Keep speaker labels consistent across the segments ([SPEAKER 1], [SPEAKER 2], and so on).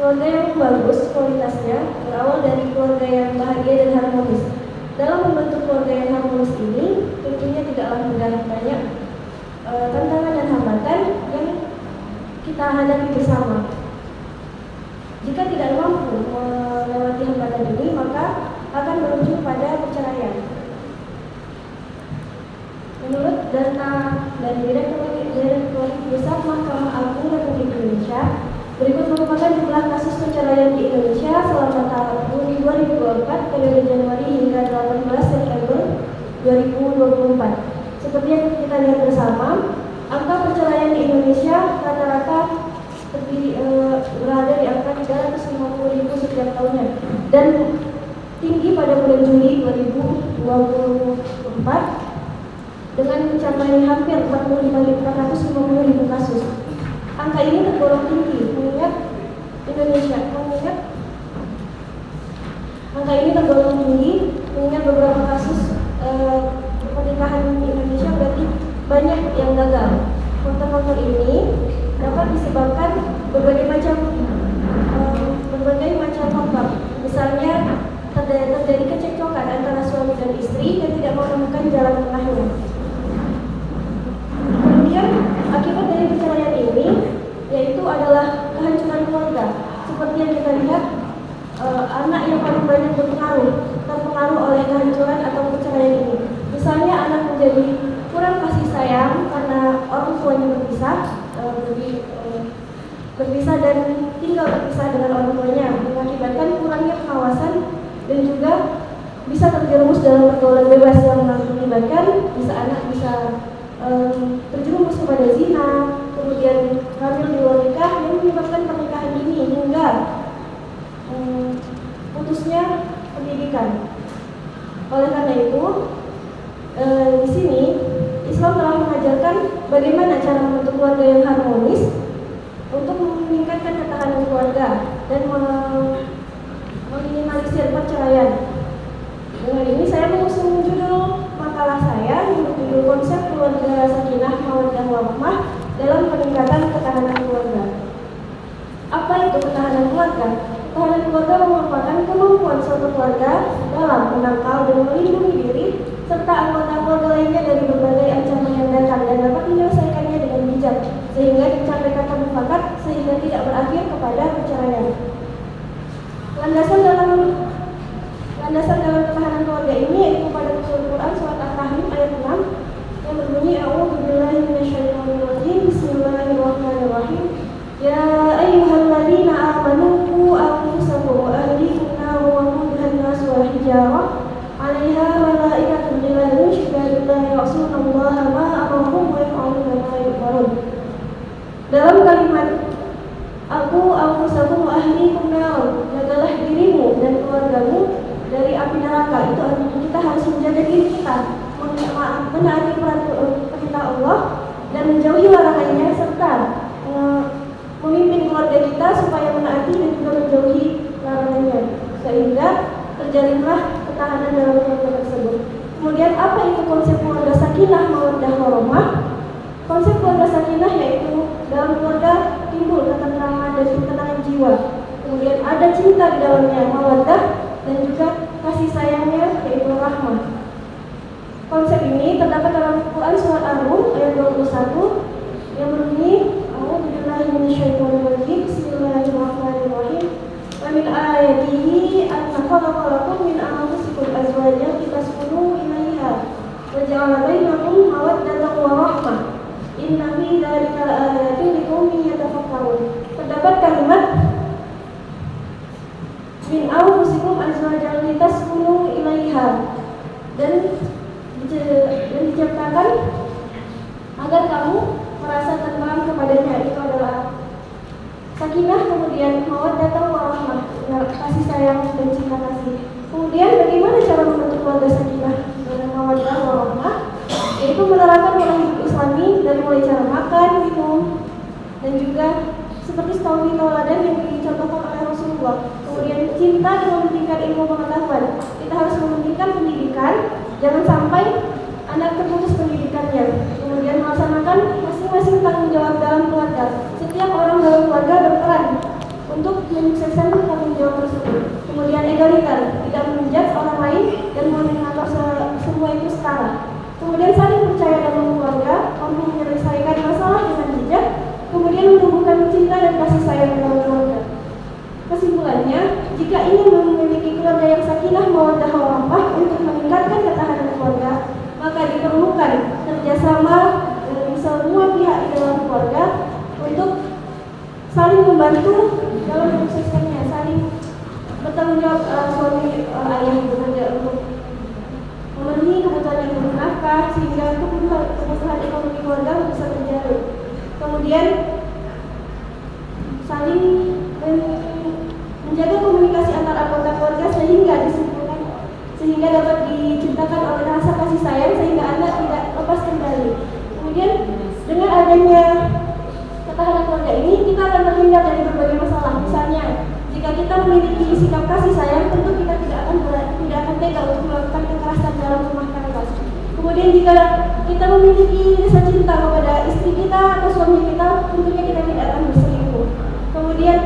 [SPEAKER 1] Keluarga yang bagus kualitasnya berawal dari keluarga yang bahagia dan harmonis. Dalam membentuk keluarga yang harmonis ini tentunya tidaklah mudah, banyak tantangan dan hambatan yang kita hadapi bersama. Jika tidak mampu melewati hambatan ini, maka akan berujung pada perceraian. Menurut data dari Direktorat Besar Mahkamah Agung Republik Indonesia, berikut merupakan jumlah kasus perceraian di Indonesia selama tahun 2024 periode Januari hingga 18 September 2024. Seperti yang kita lihat bersama, angka perceraian di Indonesia rata-rata berada di angka 350.000 setiap tahunnya, dan tinggi pada bulan Juli 2024 dengan mencapai hampir 450.000 kasus. Angka ini tergolong tinggi mengingat beberapa kasus pernikahan di Indonesia berarti banyak yang gagal. Faktor-faktor ini dapat disebabkan berbagai macam faktor. Misalnya terjadi kecekcokan antara suami dan istri yang tidak menemukan jalan tengahnya. Kemudian akibat dari perceraian ini yaitu adalah kehancuran keluarga. Seperti yang kita lihat, anak yang paling banyak terpengaruh oleh kehancuran atau perceraian ini. Misalnya anak menjadi kurang kasih sayang karena orang tuanya berpisah dan tinggal terpisah dengan orang tuanya, mengakibatkan kurangnya pengawasan dan juga bisa terjerumus dalam pergaulan bebas yang mengakibatkan anak bisa terjerumus kepada zina, kemudian hamil di luar nikah yang menyebabkan pernikahan ini hingga putusnya pendidikan. Oleh karena itu, di sini Islam telah mengajarkan bagaimana cara membentuk keluarga yang harmonis untuk meningkatkan ketahanan keluarga dan meminimalisir perceraian. Dengan ini saya mengusung judul makalah saya yang berjudul Konsep Keluarga Sakinah Mawaddah Warahmah dalam Peningkatan Ketahanan Keluarga. Apa itu ketahanan keluarga? Ketahanan keluarga merupakan kemampuan suatu keluarga dalam menangkal dan melindungi diri serta anggota keluarga lainnya dari berbagai ancaman yang datang dan dapat menyelesaikannya dengan bijak sehingga dicapai kata mufakat sehingga tidak berakhir kepada perceraian. Landasan dalam ketahanan keluarga ini yaitu pada Al-Quran surat At-Tahrim ayat 6 yang berbunyi A'udzubillahi minasyaitonirrajim Bismillahirrahmanirrahim. Ya ayyuhalladzina amanu qu anfusakum wa ahlikum naran wa quduha an-nas wal hijarah 'alaiha malaikatun ghilazun syidadun la ya'sunallaha ma amarahum wa yaf'aluna ma yu'marun. Dalam kalimat Aku anfusakum wa ahlikum naran, jagalah dirimu dan keluargamu dari api neraka. Itu artinya kita harus menjaga diri kita, menaati perintah Allah dan menjauhi larangannya serta memimpin keluarga kita supaya menaati dan juga menjauhi larangannya sehingga terjalinlah ketahanan dalam keluarga tersebut. Kemudian apa itu konsep keluarga sakinah mawaddah warahmah? Konsep keluarga sakinah yaitu dalam keluarga timbul ketentraman dan ketenangan jiwa. Kemudian ada cinta di dalamnya, mawaddah, dan juga kasih sayangnya yaitu rahmah. Konsep ini terdapat dalam Quran surat Ar-Rum ayat 21 yang berbunyi A'udzubillahi minasyaitonirrajim Bismillahirrahmanirrahim. Wa min ayatihi an khalaqa lakum min anfusikum azwajan litaskunu ilaiha wa ja'ala bainakum mawaddatan wa rahmah. Inna fi dzalika laayatin liqaumin yatafakkarun. Terdapat kalimat min anfusikum azwajan litaskunu ilaiha dan diciptakan agar kamu merasa tenang kepadanya. Itu adalah sakinah, kemudian mawaddatan warahmah, kasih sayang dan cinta kasih. Kemudian bagaimana cara membentuk keluarga sakinah dan mawaddah warahmah? Yaitu menerapkan pola hidup Islami dari mulai cara makan, minum, dan juga seperti stawi tauladan yang dicontohkan oleh Rasulullah. Kemudian cinta dan mementingkan ilmu pengetahuan. Kita harus mementingkan pendidikan, jangan sampai anak terputus pendidikannya. Kemudian melaksanakan masing-masing tanggung jawab dalam keluarga. Setiap orang dalam keluarga berperan untuk menyukseskan tanggung jawab tersebut. Kemudian egaliter, tidak menjudge orang lain dan menganggap semua itu setara. Kemudian saling percaya dalam keluarga, mampu menyelesaikan masalah dengan bijak, kemudian menumbuhkan cinta dan kasih sayang dalam keluarga. Kesimpulannya, jika ingin memiliki keluarga yang sakinah mawaddah warahmah untuk meningkatkan ketahanan keluarga, maka diperlukan kerjasama dari semua pihak di dalam keluarga untuk saling membantu dalam menyukseskannya, saling bertanggung jawab suami ayah bekerja untuk memenuhi kebutuhan yang bernafkah sehingga kebutuhan ekonomi keluarga bisa terjalin. Kemudian saling menjaga komunikasi antar anggota keluarga sehingga dapat diciptakan oleh rasa kasih sayang sehingga anak tidak lepas kendali. Kemudian dengan adanya ketahanan keluarga ini kita akan terhindar dari berbagai masalah. Misalnya, jika kita memiliki sikap kasih sayang, tentu kita tidak akan tega untuk melakukan kekerasan dalam rumah tangga. Kemudian jika kita memiliki rasa cinta kepada istri kita atau suami kita, tentunya kita tidak akan berselingkuh. Kemudian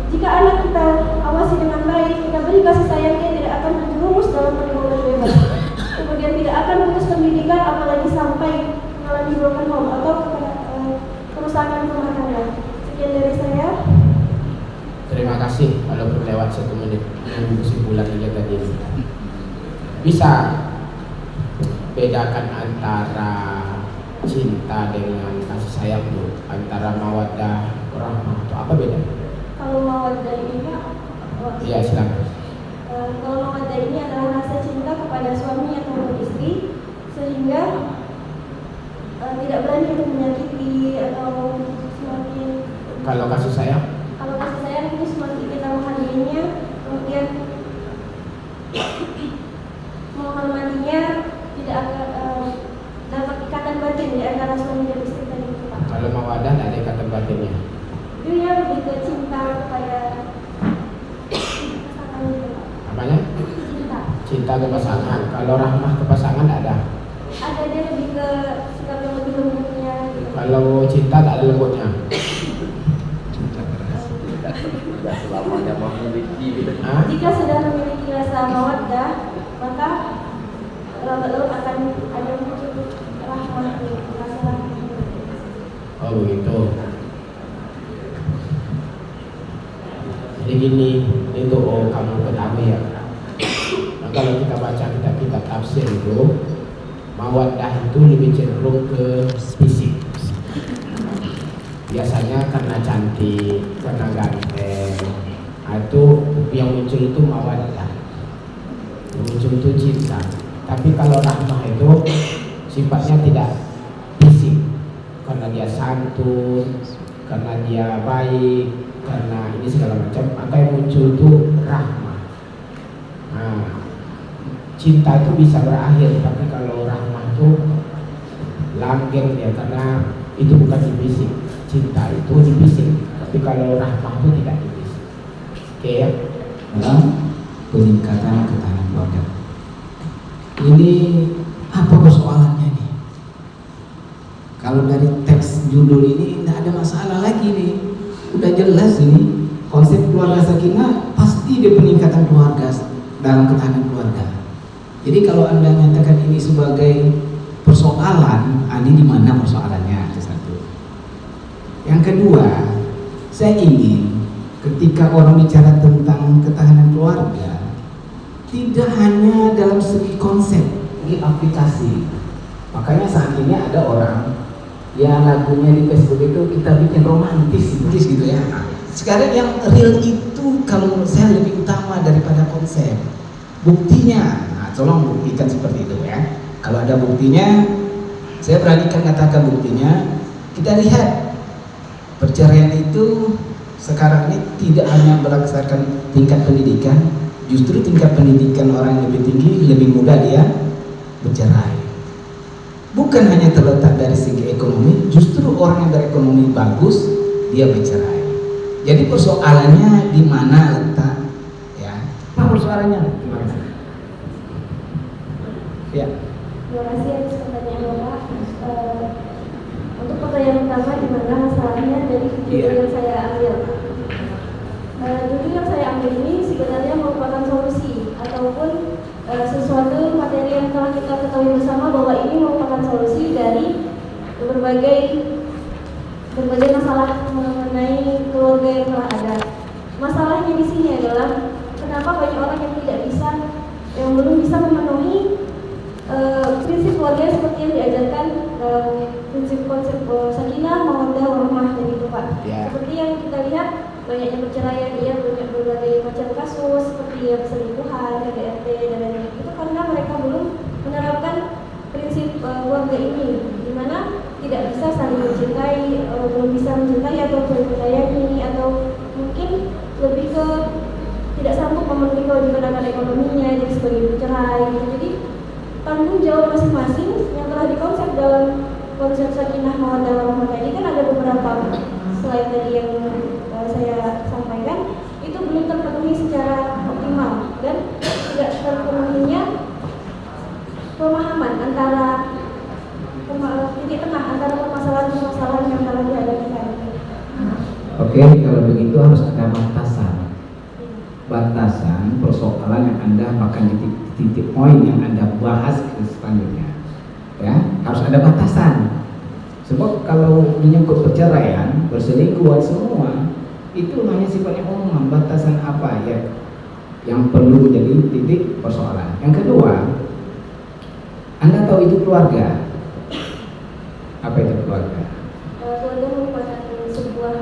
[SPEAKER 1] jika anak kita awasi dengan baik, kita beri kasih sayang, dia tidak akan terjerumus dalam pergaulan bebas. Kemudian tidak akan putus pendidikan, apalagi sampai mengalami broken home atau kerusakan rumah tangga. Sekian dari saya.
[SPEAKER 2] Terima kasih. Kalau berlewat 1 menit dengan kesimpulan aja tadi. Bisa bedakan antara cinta dengan kasih sayang tuh, antara mawaddah warahmah itu apa beda?
[SPEAKER 1] Kalau mawaddah ini Pak,
[SPEAKER 2] iya silakan.
[SPEAKER 1] Kalau mawaddah ini adalah rasa cinta kepada suami atau istri sehingga tidak berani untuk menyakiti atau semakin.
[SPEAKER 2] Kalau kasih sayang?
[SPEAKER 1] Kalau kasih sayang itu semakin kita menghargainya, kemudian menghormatinya, tidak akan dapat ikatan batin di antara suami dan istri tadi Pak.
[SPEAKER 2] Kalau mawaddah tidak ada ikatan batinnya.
[SPEAKER 1] Dia lebih ke cinta kepada pasangan itu Pak.
[SPEAKER 2] Apanya? Cinta ke pasangan. Kalau rahmah ke pasangan ada?
[SPEAKER 1] Ada, dia lebih ke sikap yang lebih lembutnya gitu.
[SPEAKER 2] Kalau cinta tak ada lembutnya?
[SPEAKER 3] Cinta keras. Tidak selamanya memiliki.
[SPEAKER 1] Jika sudah memiliki rasa mawaddah, maka lambat-laun akan ada muncul rahmah, rasa rahmah.
[SPEAKER 2] Oh begitu. Jadi gini, itu kamu ketahui ya. Nah, kalau kita baca kitab-kitab tafsir itu, mawaddah itu lebih cenderung ke fisik. Biasanya karena cantik, karena ganteng, itu yang muncul itu mawaddah. Yang muncul itu cinta. Tapi kalau rahmah itu sifatnya tidak fisik, karena dia santun, karena dia baik, karena ini segala macam, maka yang muncul itu rahmah. Nah, cinta itu bisa berakhir, tapi kalau rahmah itu langgeng dia, karena itu bukan di fisik. Cinta itu di fisik, tapi kalau rahmah itu tidak di fisik. Oke ya?
[SPEAKER 4] Dalam peningkatan ketahanan keluarga. Ini apa persoalannya nih? Kalau dari teks judul ini tidak ada masalah lagi nih. Udah jelas ini konsep keluarga sakinah pasti di peningkatan keluarga dalam ketahanan keluarga. Jadi kalau Anda nyatakan ini sebagai persoalan, ini di mana persoalannya? Itu satu. Yang kedua, saya ingin ketika orang bicara tentang ketahanan keluarga, tidak hanya dalam segi konsep, ini aplikasi. Makanya saat ini ada orang yang lagunya di Facebook itu kita bikin romantis gitu ya. Sekarang yang real itu kalau menurut saya lebih utama daripada konsep. Buktinya, nah, tolong buktikan seperti itu ya. Kalau ada buktinya, saya beranikan katakan buktinya. Kita lihat perceraian itu sekarang ini tidak hanya berdasarkan tingkat pendidikan, justru tingkat pendidikan orang yang lebih tinggi lebih mudah dia bercerai. Bukan hanya terletak dari segi ekonomi, justru orang yang berekonomi bagus dia bercerai. Jadi persoalannya di mana letak? Ya, apa persoalannya? Gimana? Ya.
[SPEAKER 1] Terima kasih atas pertanyaan Bapak. Untuk pertanyaan pertama, di mana masalahnya dari video yang saya ambil? kita ketahui bersama bahwa ini merupakan solusi dari berbagai masalah mengenai keluarga yang telah ada. Masalahnya di sini adalah kenapa banyak orang yang belum bisa memenuhi prinsip keluarga seperti yang diajarkan dalam prinsip konsep sakinah, mawaddah, warahmah itu Pak.
[SPEAKER 2] Ya.
[SPEAKER 1] Seperti yang kita lihat banyaknya perceraian, banyak berbagai macam kasus seperti perselingkuhan, KDRT dan lain-lain. Itu karena mereka belum menerapkan prinsip keluarga ini, di mana tidak bisa saling mencintai, belum bisa mencintai atau menyayangi, atau mungkin lebih ke tidak sanggup memenuhi kewajiban akan ekonominya, jadi sebagai bercerai. Jadi tanggung jawab masing-masing yang telah dikonsep dalam konsep sakinah, mawaddah, warahmah ini kan ada beberapa selain tadi yang saya sampaikan, itu belum terpenuhi secara optimal dan tidak terpenuhinya pemahaman antara titik tengah antara permasalahan yang telah dihadapi hari ini.
[SPEAKER 4] Oke, kalau begitu harus ada batasan persoalan yang Anda bahkan titik poin yang Anda bahas selanjutnya. Ya, harus ada batasan. Sebab kalau menyangkut perceraian, perselingkuhan semua itu hanya sifatnya umum, batasan apa ya yang perlu menjadi titik persoalan. Yang kedua, Anda tahu itu keluarga. Apa itu keluarga?
[SPEAKER 1] Keluarga merupakan sebuah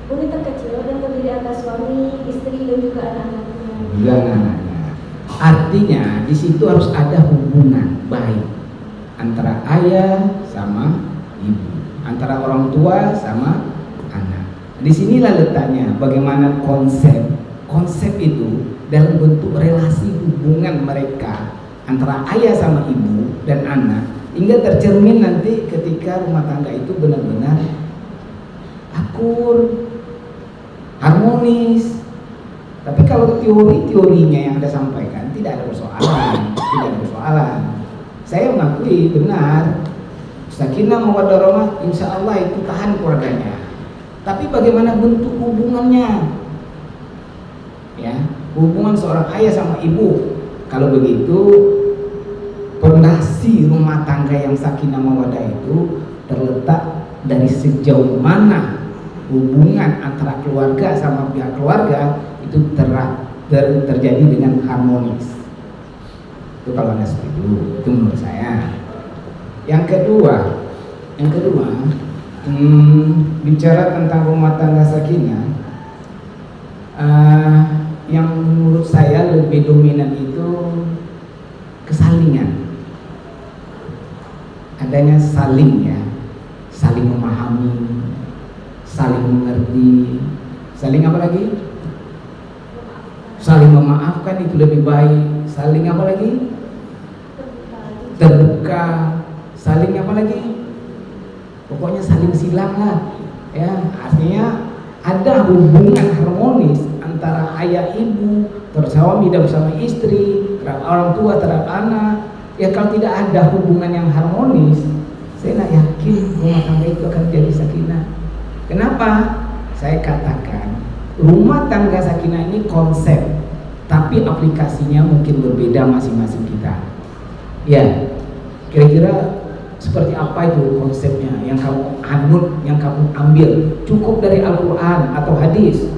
[SPEAKER 1] unit terkecil dan terdiri atas suami, istri dan juga anak-anaknya.
[SPEAKER 4] Juga anak-anaknya. Artinya di situ harus ada hubungan baik antara ayah sama ibu, antara orang tua sama anak. Disinilah letaknya bagaimana konsep itu dalam bentuk relasi hubungan mereka antara ayah sama ibu dan anak, hingga tercermin nanti ketika rumah tangga itu benar-benar akur, harmonis. Tapi kalau teorinya yang Anda sampaikan tidak ada persoalan. Saya mengakui benar sakinah mawaddah warahmah insya Allah itu tahan keluarganya. Tapi bagaimana bentuk hubungannya? Ya, hubungan seorang ayah sama ibu. Kalau begitu fondasi rumah tangga yang sakinah mawaddah itu terletak dari sejauh mana hubungan antara keluarga sama pihak keluarga itu terjadi dengan harmonis. Itu kalau Anda setuju, itu menurut saya. Yang kedua, bicara tentang rumah tangga sakinah, yang menurut saya lebih dominan itu kesalingan. Adanya saling memahami, saling mengerti, saling apa lagi? Saling memaafkan itu lebih baik. Saling apa lagi? Terbuka. Saling apa lagi? Pokoknya saling silang lah. Ya, artinya ada hubungan harmonis antara ayah ibu, suami dan bersama istri, orang tua terhadap anak. Ya kalau tidak ada hubungan yang harmonis, saya tidak yakin rumah tangga itu akan jadi sakinah. Kenapa? Saya katakan rumah tangga sakinah ini konsep, tapi aplikasinya mungkin berbeda masing-masing kita. Ya, kira-kira seperti apa itu konsepnya yang kamu anut, yang kamu ambil? Cukup dari Al-Quran atau hadis,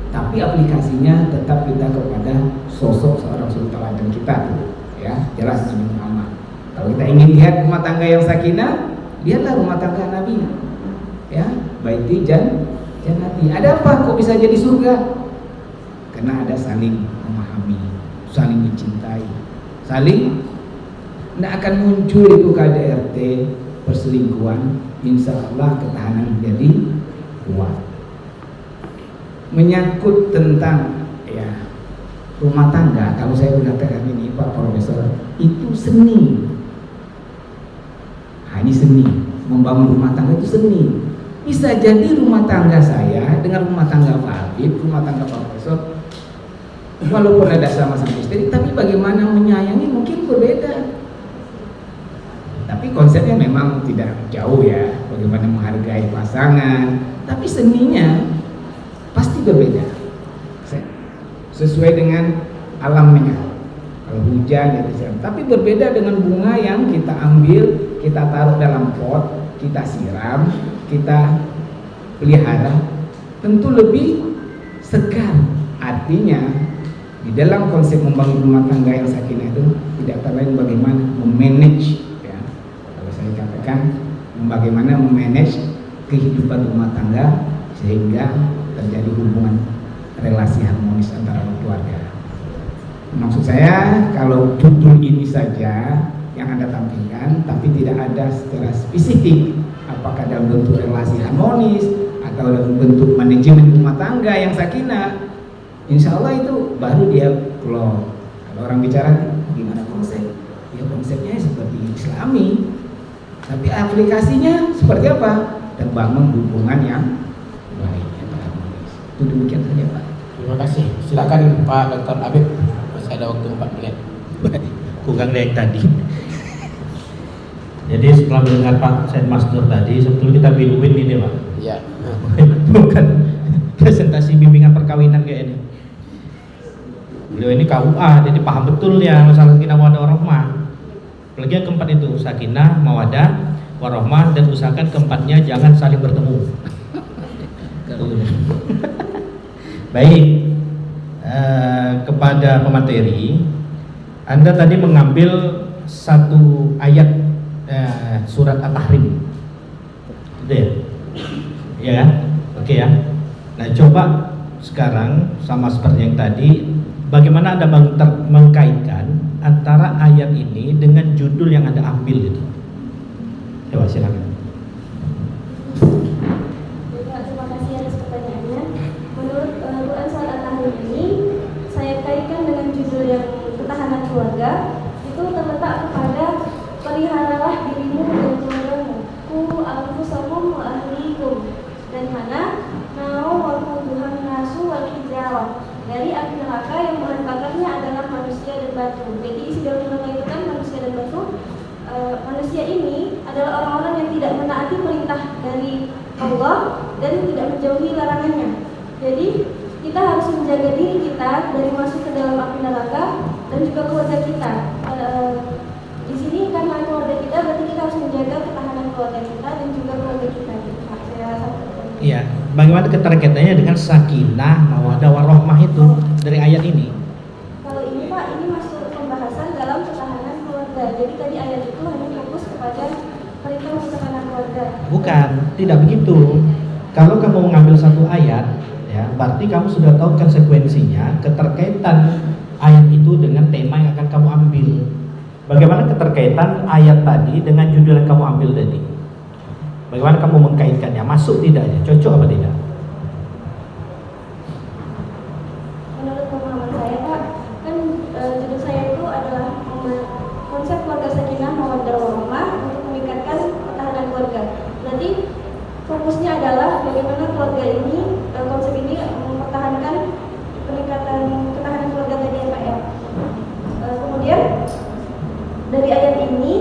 [SPEAKER 4] tapi aplikasinya tetap kita kepada sosok seorang suri teladan kita tuh. Ya, jelas Nabi Muhammad. Kalau kita ingin lihat rumah tangga yang sakinah, lihatlah rumah tangga Nabi. Ya, baiti jannati. Ada apa kok bisa jadi surga? Karena ada saling memahami, saling mencintai, saling. Tidak akan muncul itu KDRT, perselingkuhan. Insya Allah ketahanan menjadi kuat. Menyangkut tentang ya rumah tangga, kalau saya mengatakan ini Pak Profesor, itu seni. Ini seni, membangun rumah tangga itu seni. Bisa jadi rumah tangga saya dengan rumah tangga Pak Habib, rumah tangga Pak Profesor, walaupun ada sama-sama istri, tapi bagaimana menyayangi mungkin berbeda. Tapi konsepnya memang tidak jauh ya, bagaimana menghargai pasangan, tapi seninya pasti berbeda sesuai dengan alamnya.
[SPEAKER 2] Kalau hujan ya disiram. Tapi berbeda dengan bunga yang kita ambil, kita taruh dalam pot, kita siram, kita pelihara, tentu lebih segar. Artinya di dalam konsep membangun rumah tangga yang sakinah itu tidak terlain bagaimana memanage, ya. Kalau saya katakan bagaimana memanage kehidupan rumah tangga sehingga terjadi hubungan relasi harmonis antara keluarga. Maksud saya kalau judul ini saja yang Anda tampilkan tapi tidak ada secara spesifik apakah dalam bentuk relasi harmonis atau dalam bentuk manajemen rumah tangga yang sakinah, insya Allah itu baru dia plot. Kalau orang bicara gimana konsep, ya konsepnya seperti Islami, tapi aplikasinya seperti apa? Terbangun hubungan yang baik, yang harmonis. Itu demikian saja Pak.
[SPEAKER 5] Terima kasih. Silakan Pak Dr. Habib. Masih ada waktu 4 menit.
[SPEAKER 6] Kurang dari yang tadi. Jadi setelah mendengar Pak Said Masdur tadi, sebetulnya kita bimbing ini Pak.
[SPEAKER 5] Iya.
[SPEAKER 6] Bukan presentasi bimbingan perkawinan kayak ini. Beliau ini KUA, jadi paham betul ya masalah sakinah mawaddah warahmah. Apalagi yang keempat itu sakinah, mawaddah, warahmah, dan usahakan keempatnya jangan saling bertemu. Baik, kepada pemateri, Anda tadi mengambil satu ayat surat At-Tahrim, gitu ya? Iya kan? Oke ya. Nah coba sekarang sama seperti yang tadi, bagaimana Anda mengkaitkan antara ayat ini dengan judul yang Anda ambil itu? Coba silakan.
[SPEAKER 1] Terima kasih atas pertanyaannya. Menurut Quran Surat At-Tahrim ini, saya kaitkan dengan judul yang ketahanan keluarga itu terletak kepada peliharalah dirimu dan keluargamu, ku anfusakum wa ahlikum, dan mana nau wal quduhan nasu wal hijarah, dari api neraka yang bahan bakarnya adalah manusia dan batu. Jadi isi dalam neraka itu kan manusia dan batu. Manusia ini adalah orang-orang yang tidak menaati perintah dari Allah dan tidak menjauhi larangannya. Jadi kita harus menjaga diri kita dari masuk ke dalam api neraka dan juga keluarga kita. Di sini karena keluarga kita berarti kita harus menjaga ketahanan keluarga kita dan juga keluarga kita.
[SPEAKER 6] Iya, bagaimana keterkaitannya dengan sakinah, mawaddah, warahmah itu dari ayat ini?
[SPEAKER 1] Kalau ini Pak, ini masuk pembahasan dalam ketahanan keluarga. Jadi tadi ayat itu hanya fokus kepada perintah untuk ketahanan keluarga.
[SPEAKER 6] Bukan, tidak begitu. Kalau kamu mengambil satu ayat, ya, berarti kamu sudah tahu konsekuensinya, keterkaitan ayat itu dengan tema yang akan kamu ambil. Bagaimana keterkaitan ayat tadi dengan judul yang kamu ambil tadi? Bagaimana kamu mengkaitkannya? Masuk tidaknya? Cocok apa tidak?
[SPEAKER 1] Menurut pemahaman saya Pak, kan judul saya itu adalah konsep keluarga sakinah mawaddah warahmah untuk meningkatkan ketahanan keluarga. Berarti fokusnya adalah bagaimana keluarga ini, konsep ini mempertahankan peningkatan ketahanan keluarga tadi ya Pak ya. Kemudian dari ayat ini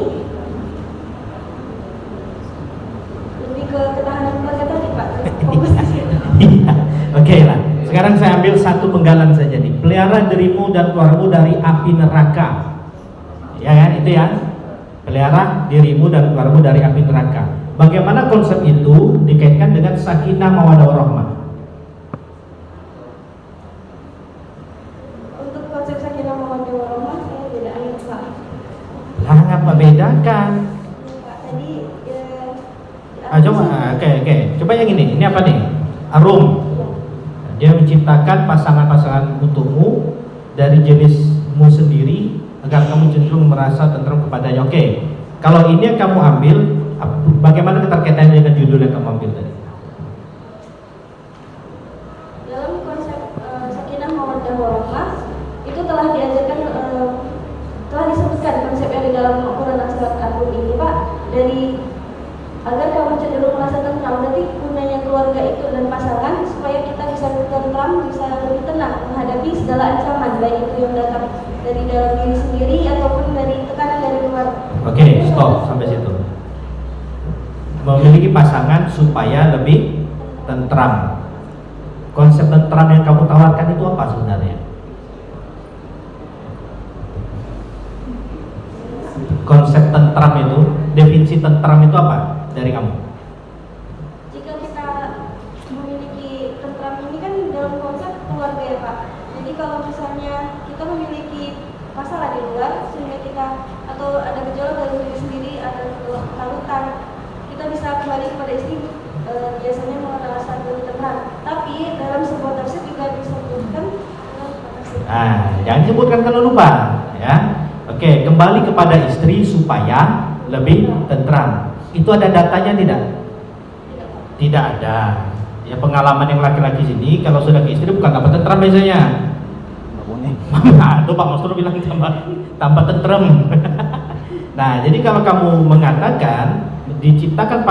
[SPEAKER 1] lebih ke ketahanan keluarga tadi Pak, fokus di situ.
[SPEAKER 6] Oke lah. Sekarang saya ambil satu penggalan saja nih. Pelihara dirimu dan keluargamu dari api neraka. Ya kan, itu ya. Pelihara dirimu dan keluargamu dari api neraka. Bagaimana konsep itu dikaitkan dengan sakinah mawaddah warahmah?
[SPEAKER 1] Untuk konsep sakinah mawaddah warahmah saya beda ayat Pak.
[SPEAKER 6] Lah ngapa bedakan?
[SPEAKER 1] Pak tadi
[SPEAKER 6] Coba, oke. Coba yang ini apa nih? Arum. Dia menciptakan pasangan-pasangan untukmu dari jenismu sendiri agar kamu cenderung merasa tenteram kepadanya. Oke. Kalau ini yang kamu ambil, bagaimana keterkaitannya dengan judul yang kamu ambil tadi?
[SPEAKER 1] dalam konsep sakinah mawaddah warahmah itu telah diajarkan, telah disebutkan konsep yang di dalam Quran surat Al-Rum ini Pak, dari agar kamu cenderung merasa tentram. Berarti gunanya keluarga itu dan pasangan supaya kita bisa tentram, bisa lebih tenang menghadapi segala ancaman, baik itu yang datang dari dalam diri sendiri ataupun dari tekanan dari luar.
[SPEAKER 6] Oke, stop sampai situ. Memiliki pasangan supaya lebih tentram. Konsep tentram yang kamu tawarkan itu apa sebenarnya? konsep tentram itu, definisi tentram itu apa dari kamu?
[SPEAKER 1] Jika kita memiliki tentram ini kan dalam konsep keluarga ya Pak. Jadi kalau misalnya kita memiliki masalah di luar sehingga kita atau ada gejolak dalam diri sendiri, ada ketakutan, kita bisa kembali kepada istri, biasanya merasa lebih tenang. Tapi dalam sebuah tafsir juga disebutkan
[SPEAKER 6] Jangan sebutkan kalau lupa ya. Oke, kembali kepada istri supaya lebih tentram. Itu ada datanya tidak? Tidak ada. Ya, pengalaman yang laki-laki sini kalau sudah ke istri bukan tambah tentram biasanya. Tuh Pak Mastur bilang tambah tentram. Nah, jadi kalau kamu mengatakan diciptakan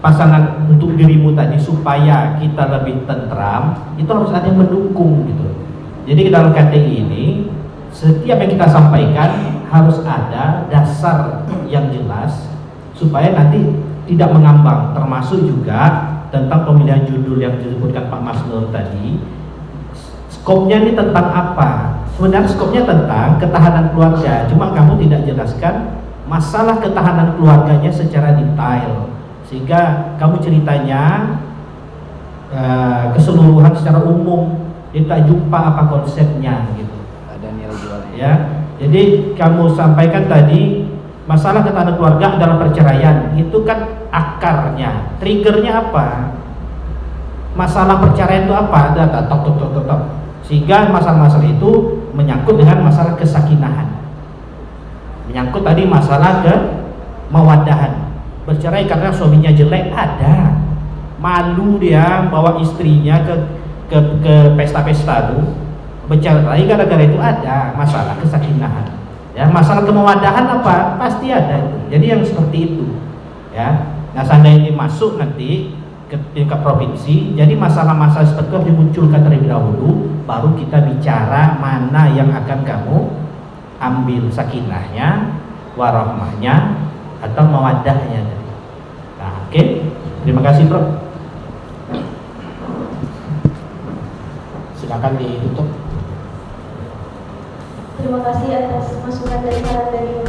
[SPEAKER 6] pasangan untuk dirimu tadi supaya kita lebih tentram, itu harus ada yang mendukung gitu. Jadi dalam KTI ini setiap yang kita sampaikan harus ada dasar yang jelas supaya nanti tidak mengambang, termasuk juga tentang pemilihan judul yang disebutkan Pak Mas Nur tadi. Skopnya ini tentang apa? Sebenarnya skopnya tentang ketahanan keluarga, cuma kamu tidak jelaskan masalah ketahanan keluarganya secara detail, sehingga kamu ceritanya keseluruhan secara umum, kita jumpa apa konsepnya gitu.
[SPEAKER 3] Ada nilai jualnya.
[SPEAKER 6] Ya, jadi kamu sampaikan tadi masalah ketahanan keluarga dalam perceraian itu kan akarnya, triggernya apa? Masalah perceraian itu apa? Ada tok. Sehingga masalah-masalah itu menyangkut dengan masalah kesakinahan, menyangkut tadi masalah kemawadahan. Bercerai karena suaminya jelek, ada malu dia bawa istrinya ke pesta-pesta tuh, bercerai gara-gara itu, ada masalah kesakinahan. Ya, masalah kemawadahan apa? Pasti ada itu. Jadi yang seperti itu ya. Nah, seandainya ini masuk nanti ke tingkat provinsi, jadi masalah-masalah seperti itu harus dimunculkan terlebih dahulu, baru kita bicara mana yang akan kamu ambil sakinahnya, warahmahnya, atau mawadahnya. Nah, oke. Terima kasih, Bro.
[SPEAKER 2] Silakan ditutup.
[SPEAKER 1] terima kasih atas masukan dari para dari